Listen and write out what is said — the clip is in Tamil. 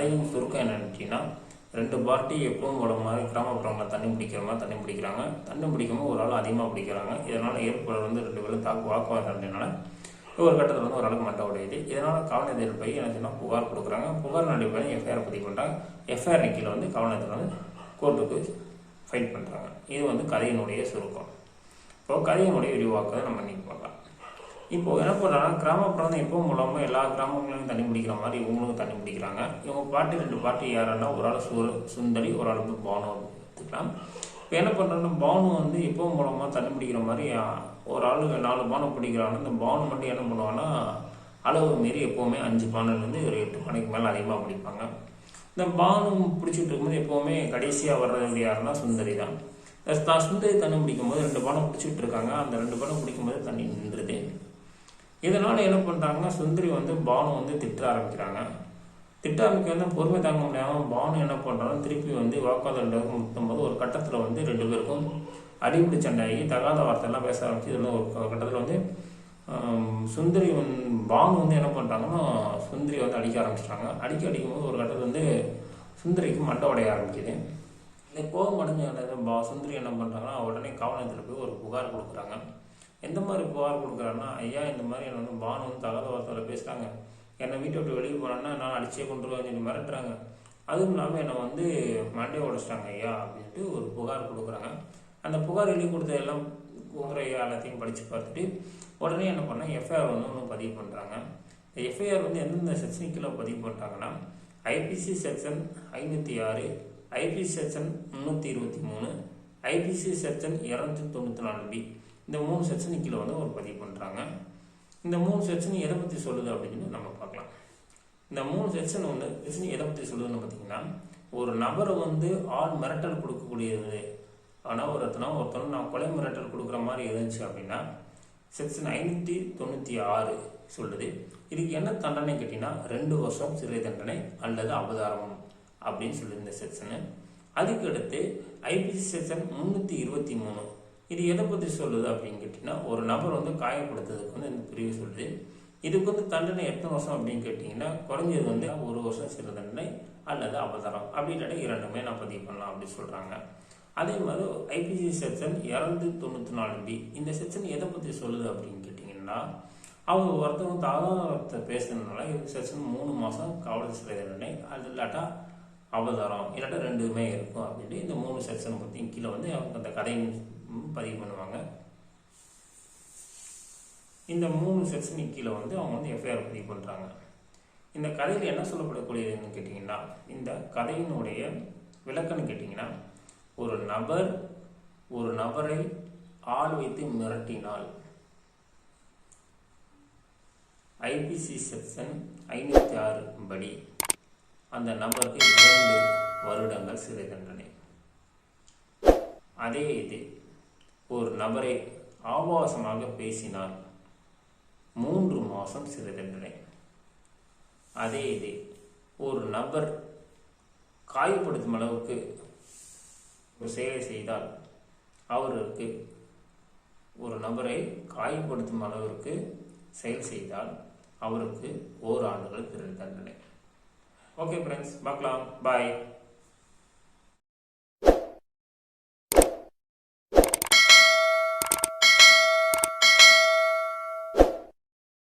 கதையின் சுருக்கம் என்னன்னா, 2 பார்ட்டி எப்பவும் போல மாதிரி கிராமப்புறங்களில் தண்ணி பிடிக்கிறாங்க. தண்ணி பிடிக்கும்போது ஒரு ஆள் அதிகமாக பிடிக்கிறாங்க. இதனால் ஏற்படுற 2 பேரும் வாக்குவாதத்தினால ஒரு கட்டத்தில் ஒரு ஆளுக்கு மண்டை உடையுது. இதனால் காவல் நிலையத்தில் போய் என்ன புகார் கொடுக்குறாங்க. புகார் அடிப்படையில் எஃப்ஐஆர் பதிவு பண்ணுறாங்க. எஃப்ஐஆர் கீழே காவல் நிலையத்தில் கோர்ட்டுக்கு ஃபைல் பண்ணுறாங்க. இது கதையினுடைய சுருக்கம். இப்போ கதையினுடைய விரிவாக்கத்தை நம்ம இன்னைக்கு பார்க்கலாம். இப்போது என்ன பண்ணுறாங்கன்னா, கிராமப்புறம் எப்பவும் மூலமாக எல்லா கிராமங்களையும் தண்ணி பிடிக்கிற மாதிரி இவங்களும் தண்ணி பிடிக்கிறாங்க. இவங்க பார்ட்டி 2 பார்ட்டி யாருன்னா, ஒரு ஆள் சுந்தரி, ஒரு ஆளுக்கு பானு எடுத்துக்கலாம். இப்போ என்ன பண்ணுறாங்கன்னா, பானு எப்பவும் மூலமாக தண்ணி பிடிக்கிற மாதிரி ஒரு ஆள் 4 பானை பிடிக்கிறாங்கன்னா, இந்த பானு மட்டும் என்ன பண்ணுவாங்கன்னா, அளவு மீறி எப்போவுமே 5 பானைலேருந்து ஒரு 8 பானைக்கு மேலே அதிகமாக பிடிப்பாங்க. இந்த பானு பிடிச்சிட்டு இருக்கும்போது எப்போவுமே கடைசியாக வர்றது யாருன்னா சுந்தரி தான். சுந்தரி தண்ணி பிடிக்கும்போது 2 பானை பிடிச்சிட்டு இருக்காங்க. அந்த 2 பானை பிடிக்கும்போது தண்ணி நின்றுது. இதனால் என்ன பண்ணுறாங்கன்னா, சுந்தரி பானு திட்ட ஆரம்பிக்கிறாங்க. திட்ட ஆரம்பிக்க பொறுமை தாங்க முடியாமல் பானு என்ன பண்ணுறாங்கன்னா, திருப்பி வாக்குவாதம் முட்டும்போது ஒரு கட்டத்தில் 2 பேருக்கும் அடிப்படை சண்டையாகி தகாத வார்த்தையெல்லாம் பேச ஆரம்பிச்சு. இதில் ஒரு கட்டத்தில் சுந்தரி பானு என்ன பண்ணுறாங்கன்னா, சுந்தரி அடிக்க ஆரம்பிச்சிட்டாங்க. அடிக்கும்போது ஒரு கட்டத்தில் சுந்தரிக்கு மண்டை உடைய ஆரம்பிக்குது. இந்த கோபம் அடைஞ்ச சுந்தரி என்ன பண்ணுறாங்கன்னா, உடனே காவல் நிலையத்தில் போய் ஒரு புகார் கொடுக்குறாங்க. எந்த மாதிரி புகார் கொடுக்குறாங்கன்னா, ஐயா இந்த மாதிரி என்னை பானு தகாத வார்த்தையில் பேசுகிறாங்க, என்னை வீட்டை விட்டு வெளியே போனேன்னா நான் அடிச்சே கொண்டுருவேன் சொல்லி மிரட்டுறாங்க, அதுவும் இல்லாமல் என்னை மண்டையை உடைச்சிட்டாங்க ஐயா அப்படின்ட்டு ஒரு புகார் கொடுக்குறாங்க. அந்த புகார் எழுதி கொடுத்த எல்லாம் ஐயா எல்லாத்தையும் படித்து பார்த்துட்டு உடனே என்ன பண்ணால் எஃப்ஐஆர் ஒன்று பதிவு பண்ணுறாங்க. இந்த எஃப்ஐஆர் எந்தெந்த செக்ஷன் கீழே பதிவு பண்ணுறாங்கன்னா, IBC section 506, IBC section 323, IBC section 294B, இந்த 3 செக்ஷன் கீழே ஒரு பதிவு பண்ணுறாங்க. இந்த 3 செக்ஷன் எதை பற்றி சொல்லுது அப்படின்னு நம்ம பார்க்கலாம். இந்த 3 செக்ஷன் எதை பற்றி சொல்லுதுன்னு பார்த்தீங்கன்னா, ஒரு நபரை ஆள் மிரட்டல் கொடுக்கக்கூடியது. ஆனால் ஒருத்தனை நான் கொலை மிரட்டல் கொடுக்குற மாதிரி இருந்துச்சு அப்படின்னா செக்ஷன் 596 சொல்லுது. இதுக்கு என்ன தண்டனை கேட்டிங்கன்னா, 2 வருஷம் சிறை தண்டனை அல்லது அபராதம் அப்படின்னு சொல்லுது இந்த செக்ஷனு. அதுக்கு அடுத்து ஐபிசி செக்ஷன் 323, இது எதை பற்றி சொல்லுது அப்படின்னு கேட்டிங்கன்னா, ஒரு நபர் காயப்படுத்துறதுக்கு இந்த பிரிவு சொல்லுது. இதுக்கு தண்டனை எத்தனை வருஷம் அப்படின்னு கேட்டிங்கன்னா, குறைஞ்சது 1 வருஷம் சிறை தண்டனை அல்லது அபராதம், அப்படி இல்லாட்டி 2மே நான் பதிவு பண்ணலாம் அப்படின்னு சொல்கிறாங்க. அதே மாதிரி ஐபிசி செக்ஷன் 294B, இந்த செக்ஷன் எதை பற்றி சொல்லுது அப்படின்னு கேட்டிங்கன்னா, அவங்க ஒருத்தவங்க தகாத பேசுறதுனால செக்ஷன் 3 மாதம் காவல் சிறை தண்டனை அது இல்லாட்டா அபராதம் இல்லாட்டா 2மே இருக்கும் அப்படின்ட்டு இந்த 3 செக்ஷன் பற்றி கீழே அவங்க அந்த கதையின் பதிவு பண்ணுவாங்க. இந்த 3 செக்ஷனுக்கு கீழே அவங்க எஃப்ஐஆர் பதிவு பண்ணுறாங்க. இந்த கதையில் என்ன சொல்லப்படக்கூடியதுன்னு கேட்டிங்கன்னா, இந்த கதையினுடைய விளக்கம்னு கேட்டிங்கன்னா, ஒரு நபரை ஆள் வைத்து மிரட்டினால் ஐபிசி செக்ஷன் 506 படி அந்த நபருக்கு 2 வருடங்கள் சிறை தண்டனை. அதே இது ஒரு நபரை ஆபாசமாக பேசினால் 3 மாதம் சிறை தண்டனை. அதே இது ஒரு நபர் காயப்படுத்தும் அளவுக்கு ஒரு செயலை செய்தால் அவருக்கு ஒரு நபரை காயப்படுத்தும் அளவிற்கு செயல் செய்தால் அவருக்கு 1 ஆண்டுகள் சிறை தண்டனை. ஓகே ஃப்ரெண்ட்ஸ், பார்க்கலாம். பாய்.